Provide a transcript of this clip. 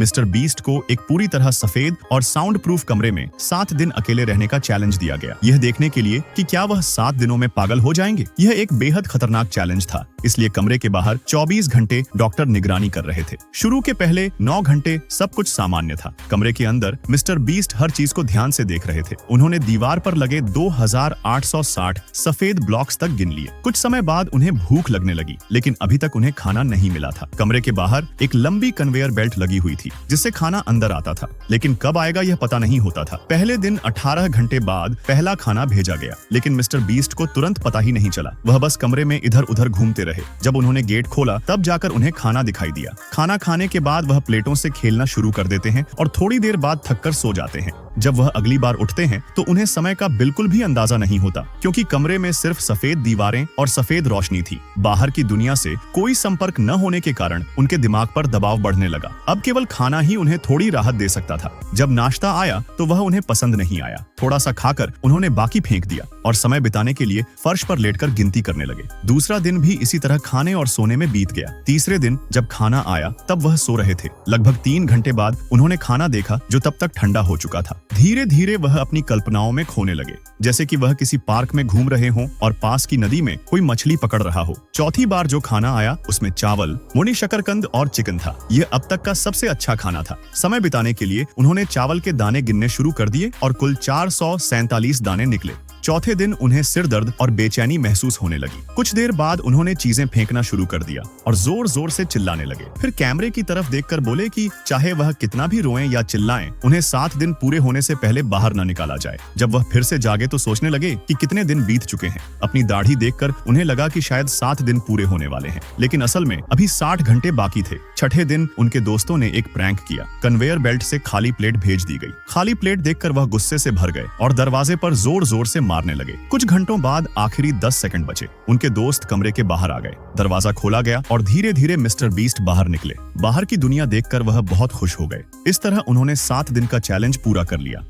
Mister beast को एक पूरी तरह सफेद और साउंड प्रूफ कमरे में 7 दिन अकेले रहने का चैलेंज दिया गया, यह देखने के लिए कि क्या वह 7 दिनों में पागल हो जाएंगे। यह एक बेहद खतरनाक चैलेंज था, इसलिए कमरे के बाहर 24 घंटे डॉक्टर निगरानी कर रहे थे। शुरू के पहले 9 घंटे सब कुछ सामान्य था। कमरे के अंदर मिस्टर बीस्ट हर चीज को ध्यान से देख रहे थे। उन्होंने दीवार पर लगे 2860 सफेद ब्लॉक्स तक गिन लिए। कुछ समय बाद उन्हें भूख लगने लगी, लेकिन अभी तक उन्हें खाना नहीं मिला था। कमरे के बाहर एक लंबी कन्वेयर बेल्ट लगी हुई थी, जिससे खाना अंदर आता था, लेकिन कब आएगा यह पता नहीं होता था। पहले दिन 18 घंटे बाद पहला खाना भेजा गया, लेकिन मिस्टर बीस्ट को तुरंत पता ही नहीं चला। वह बस कमरे में इधर उधर घूमते रहे। जब उन्होंने गेट खोला तब जाकर उन्हें खाना दिखाई दिया। खाना खाने के बाद वह प्लेटों से खेलना शुरू कर देते हैं और थोड़ी देर बाद थककर सो जाते हैं। जब वह अगली बार उठते हैं तो उन्हें समय का बिल्कुल भी अंदाजा नहीं होता, क्योंकि कमरे में सिर्फ सफेद दीवारें और सफेद रोशनी थी। बाहर की दुनिया से कोई संपर्क न होने के कारण उनके दिमाग पर दबाव बढ़ने लगा। अब केवल खाना ही उन्हें थोड़ी राहत दे सकता था। जब नाश्ता आया तो वह उन्हें पसंद नहीं आया। थोड़ा सा खाकर उन्होंने बाकी फेंक दिया और समय बिताने के लिए फर्श पर लेटकर गिनती करने लगे। दूसरा दिन भी इसी तरह खाने और सोने में बीत गया। तीसरे दिन जब खाना आया तब वह सो रहे थे। लगभग 3 घंटे बाद उन्होंने खाना देखा, जो तब तक ठंडा हो चुका था। धीरे धीरे वह अपनी कल्पनाओं में खोने लगे, जैसे कि वह किसी पार्क में घूम रहे हों और पास की नदी में कोई मछली पकड़ रहा हो। चौथी बार जो खाना आया उसमें चावल, मुनी शकरकंद और चिकन था। यह अब तक का सबसे अच्छा खाना था। समय बिताने के लिए उन्होंने चावल के दाने गिनने शुरू कर दिए और कुल 447 दाने निकले। चौथे दिन उन्हें सिर दर्द और बेचैनी महसूस होने लगी। कुछ देर बाद उन्होंने चीजें फेंकना शुरू कर दिया और जोर जोर से चिल्लाने लगे। फिर कैमरे की तरफ देखकर बोले कि चाहे वह कितना भी रोएं या चिल्लाएं, उन्हें 7 दिन पूरे होने से पहले बाहर न निकाला जाए। जब वह फिर से जागे तो सोचने लगे कि कितने दिन बीत चुके हैं। अपनी दाढ़ी देखकर उन्हें लगा कि शायद 7 दिन पूरे होने वाले हैं, लेकिन असल में अभी 60 घंटे बाकी थे। छठे दिन उनके दोस्तों ने एक प्रैंक किया। कन्वेयर बेल्ट से खाली प्लेट भेज दी गई। खाली प्लेट देखकर वह गुस्से से भर गए और दरवाजे पर जोर जोर से मारने लगे। कुछ घंटों बाद आखिरी 10 सेकंड बचे। उनके दोस्त कमरे के बाहर आ गए। दरवाजा खोला गया और धीरे धीरे मिस्टर बीस्ट बाहर निकले। बाहर की दुनिया देखकर वह बहुत खुश हो गए। इस तरह उन्होंने 7 दिन का चैलेंज पूरा कर लिया।